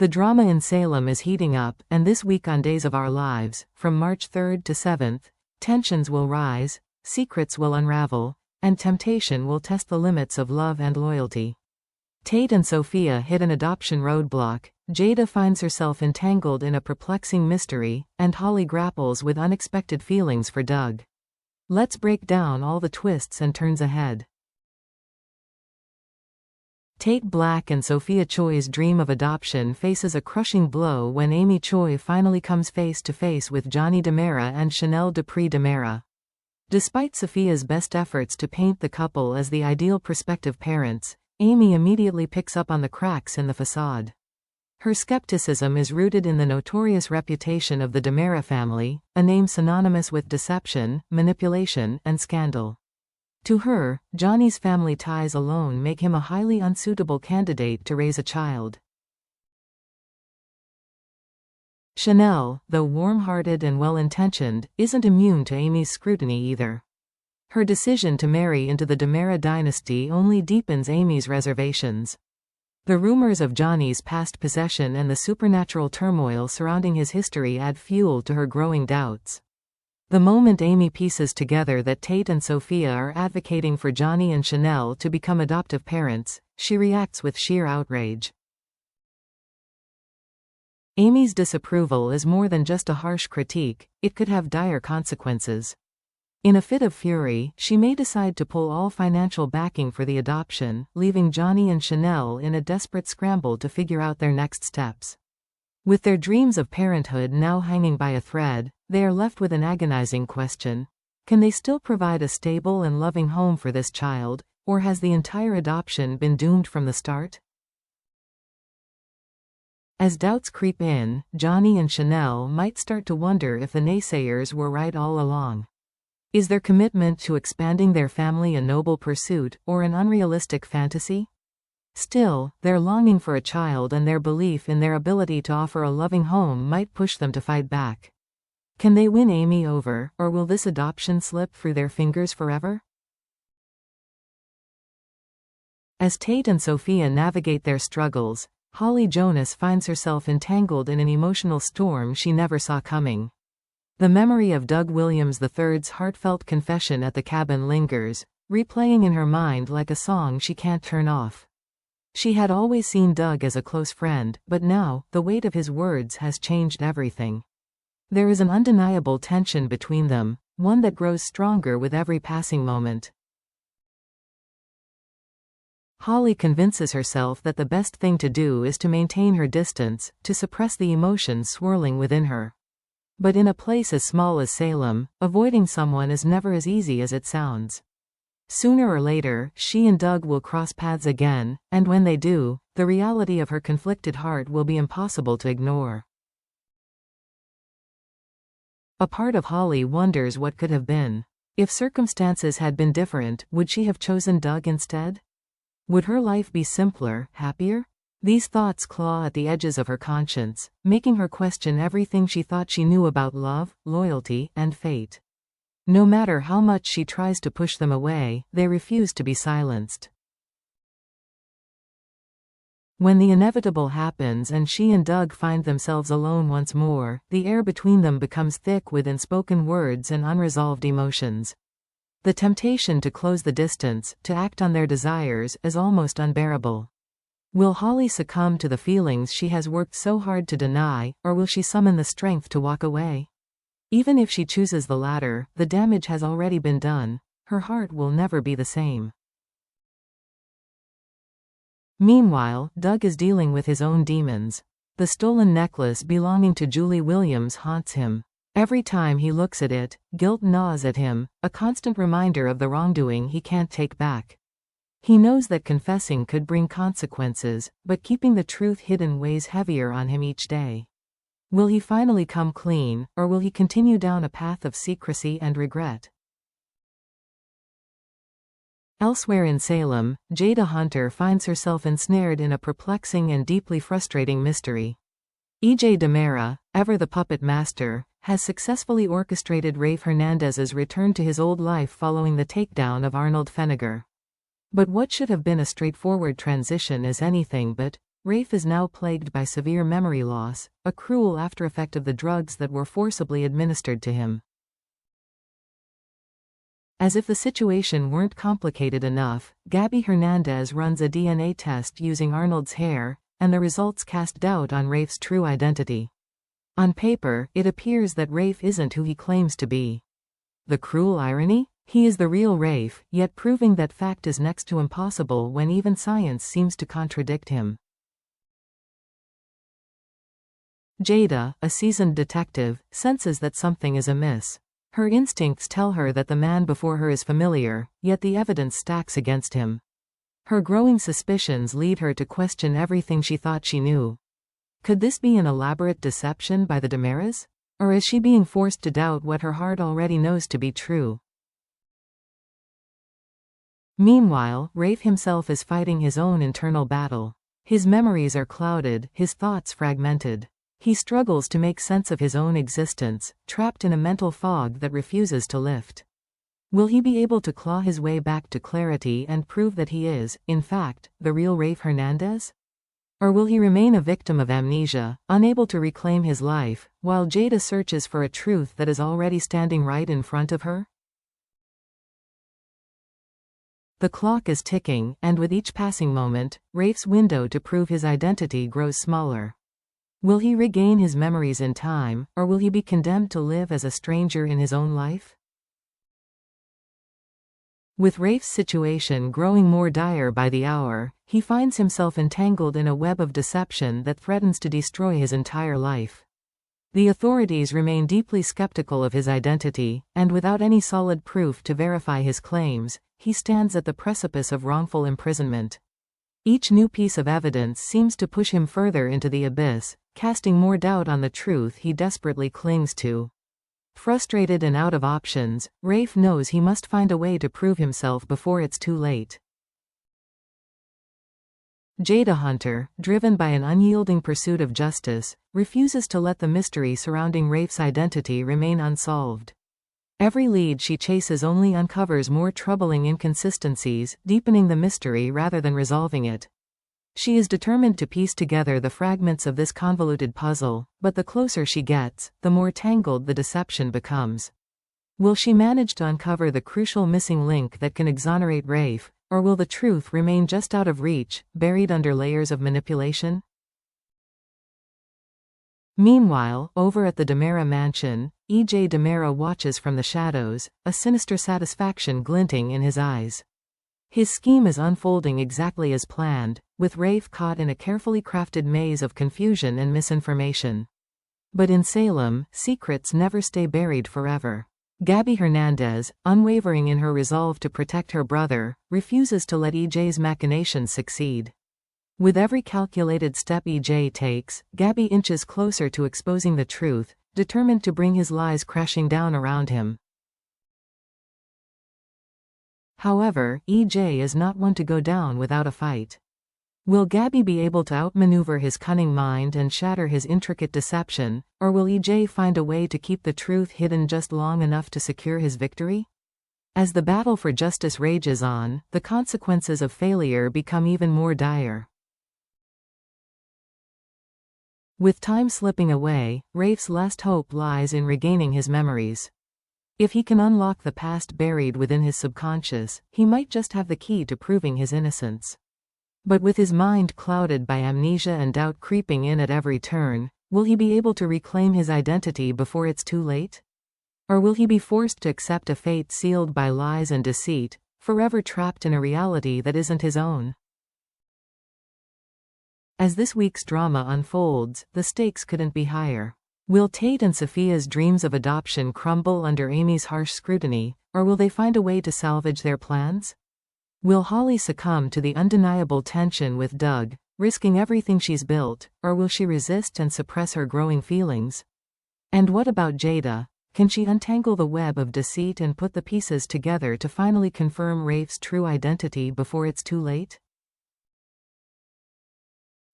The drama in Salem is heating up, and this week on Days of Our Lives, from March 3rd to 7th, tensions will rise, secrets will unravel, and temptation will test the limits of love and loyalty. Tate and Sophia hit an adoption roadblock, Jada finds herself entangled in a perplexing mystery, and Holly grapples with unexpected feelings for Doug. Let's break down all the twists and turns ahead. Tate Black and Sophia Choi's dream of adoption faces a crushing blow when Amy Choi finally comes face to face with Johnny DiMera and Chanel Dupree DiMera. Despite Sophia's best efforts to paint the couple as the ideal prospective parents, Amy immediately picks up on the cracks in the facade. Her skepticism is rooted in the notorious reputation of the DiMera family, a name synonymous with deception, manipulation, and scandal. To her, Johnny's family ties alone make him a highly unsuitable candidate to raise a child. Chanel, though warm-hearted and well-intentioned, isn't immune to Amy's scrutiny either. Her decision to marry into the DiMera dynasty only deepens Amy's reservations. The rumors of Johnny's past possession and the supernatural turmoil surrounding his history add fuel to her growing doubts. The moment Amy pieces together that Tate and Sophia are advocating for Johnny and Chanel to become adoptive parents, she reacts with sheer outrage. Amy's disapproval is more than just a harsh critique, it could have dire consequences. In a fit of fury, she may decide to pull all financial backing for the adoption, leaving Johnny and Chanel in a desperate scramble to figure out their next steps. With their dreams of parenthood now hanging by a thread, they are left with an agonizing question. Can they still provide a stable and loving home for this child, or has the entire adoption been doomed from the start? As doubts creep in, Johnny and Chanel might start to wonder if the naysayers were right all along. Is their commitment to expanding their family a noble pursuit, or an unrealistic fantasy? Still, their longing for a child and their belief in their ability to offer a loving home might push them to fight back. Can they win Amy over, or will this adoption slip through their fingers forever? As Tate and Sophia navigate their struggles, Holly Jonas finds herself entangled in an emotional storm she never saw coming. The memory of Doug Williams III's heartfelt confession at the cabin lingers, replaying in her mind like a song she can't turn off. She had always seen Doug as a close friend, but now, the weight of his words has changed everything. There is an undeniable tension between them, one that grows stronger with every passing moment. Holly convinces herself that the best thing to do is to maintain her distance, to suppress the emotions swirling within her. But in a place as small as Salem, avoiding someone is never as easy as it sounds. Sooner or later, she and Doug will cross paths again, and when they do, the reality of her conflicted heart will be impossible to ignore. A part of Holly wonders what could have been. If circumstances had been different, would she have chosen Doug instead? Would her life be simpler, happier? These thoughts claw at the edges of her conscience, making her question everything she thought she knew about love, loyalty, and fate. No matter how much she tries to push them away, they refuse to be silenced. When the inevitable happens and she and Doug find themselves alone once more, the air between them becomes thick with unspoken words and unresolved emotions. The temptation to close the distance, to act on their desires, is almost unbearable. Will Holly succumb to the feelings she has worked so hard to deny, or will she summon the strength to walk away? Even if she chooses the latter, the damage has already been done. Her heart will never be the same. Meanwhile, Doug is dealing with his own demons. The stolen necklace belonging to Julie Williams haunts him. Every time he looks at it, guilt gnaws at him, a constant reminder of the wrongdoing he can't take back. He knows that confessing could bring consequences, but keeping the truth hidden weighs heavier on him each day. Will he finally come clean, or will he continue down a path of secrecy and regret? Elsewhere in Salem, Jada Hunter finds herself ensnared in a perplexing and deeply frustrating mystery. E.J. DiMera, ever the puppet master, has successfully orchestrated Rafe Hernandez's return to his old life following the takedown of Arnold Feniger. But what should have been a straightforward transition is anything but Rafe is now plagued by severe memory loss, a cruel aftereffect of the drugs that were forcibly administered to him. As if the situation weren't complicated enough, Gabby Hernandez runs a DNA test using Arnold's hair, and the results cast doubt on Rafe's true identity. On paper, it appears that Rafe isn't who he claims to be. The cruel irony? He is the real Rafe, yet proving that fact is next to impossible when even science seems to contradict him. Jada, a seasoned detective, senses that something is amiss. Her instincts tell her that the man before her is familiar, yet the evidence stacks against him. Her growing suspicions lead her to question everything she thought she knew. Could this be an elaborate deception by the DiMeras? Or is she being forced to doubt what her heart already knows to be true? Meanwhile, Rafe himself is fighting his own internal battle. His memories are clouded, his thoughts fragmented. He struggles to make sense of his own existence, trapped in a mental fog that refuses to lift. Will he be able to claw his way back to clarity and prove that he is, in fact, the real Rafe Hernandez? Or will he remain a victim of amnesia, unable to reclaim his life, while Jada searches for a truth that is already standing right in front of her? The clock is ticking, and with each passing moment, Rafe's window to prove his identity grows smaller. Will he regain his memories in time, or will he be condemned to live as a stranger in his own life? With Rafe's situation growing more dire by the hour, he finds himself entangled in a web of deception that threatens to destroy his entire life. The authorities remain deeply skeptical of his identity, and without any solid proof to verify his claims, he stands at the precipice of wrongful imprisonment. Each new piece of evidence seems to push him further into the abyss, casting more doubt on the truth he desperately clings to. Frustrated and out of options, Rafe knows he must find a way to prove himself before it's too late. Jada Hunter, driven by an unyielding pursuit of justice, refuses to let the mystery surrounding Rafe's identity remain unsolved. Every lead she chases only uncovers more troubling inconsistencies, deepening the mystery rather than resolving it. She is determined to piece together the fragments of this convoluted puzzle, but the closer she gets, the more tangled the deception becomes. Will she manage to uncover the crucial missing link that can exonerate Rafe, or will the truth remain just out of reach, buried under layers of manipulation? Meanwhile, over at the DiMera mansion, E.J. DiMera watches from the shadows, a sinister satisfaction glinting in his eyes. His scheme is unfolding exactly as planned, with Rafe caught in a carefully crafted maze of confusion and misinformation. But in Salem, secrets never stay buried forever. Gabby Hernandez, unwavering in her resolve to protect her brother, refuses to let EJ's machinations succeed. With every calculated step EJ takes, Gabby inches closer to exposing the truth, determined to bring his lies crashing down around him. However, EJ is not one to go down without a fight. Will Gabby be able to outmaneuver his cunning mind and shatter his intricate deception, or will EJ find a way to keep the truth hidden just long enough to secure his victory? As the battle for justice rages on, the consequences of failure become even more dire. With time slipping away, Rafe's last hope lies in regaining his memories. If he can unlock the past buried within his subconscious, he might just have the key to proving his innocence. But with his mind clouded by amnesia and doubt creeping in at every turn, will he be able to reclaim his identity before it's too late? Or will he be forced to accept a fate sealed by lies and deceit, forever trapped in a reality that isn't his own? As this week's drama unfolds, the stakes couldn't be higher. Will Tate and Sophia's dreams of adoption crumble under Amy's harsh scrutiny, or will they find a way to salvage their plans? Will Holly succumb to the undeniable tension with Doug, risking everything she's built, or will she resist and suppress her growing feelings? And what about Jada? Can she untangle the web of deceit and put the pieces together to finally confirm Rafe's true identity before it's too late?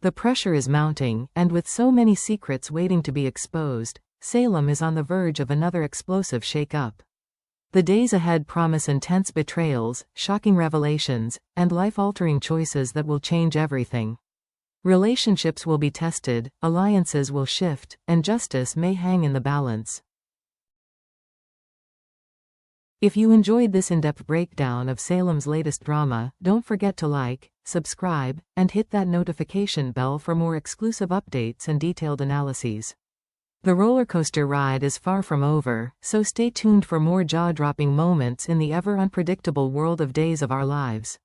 The pressure is mounting, and with so many secrets waiting to be exposed, Salem is on the verge of another explosive shake-up. The days ahead promise intense betrayals, shocking revelations, and life-altering choices that will change everything. Relationships will be tested, alliances will shift, and justice may hang in the balance. If you enjoyed this in-depth breakdown of Salem's latest drama, don't forget to like, subscribe, and hit that notification bell for more exclusive updates and detailed analyses. The roller coaster ride is far from over, so stay tuned for more jaw-dropping moments in the ever-unpredictable world of Days of Our Lives.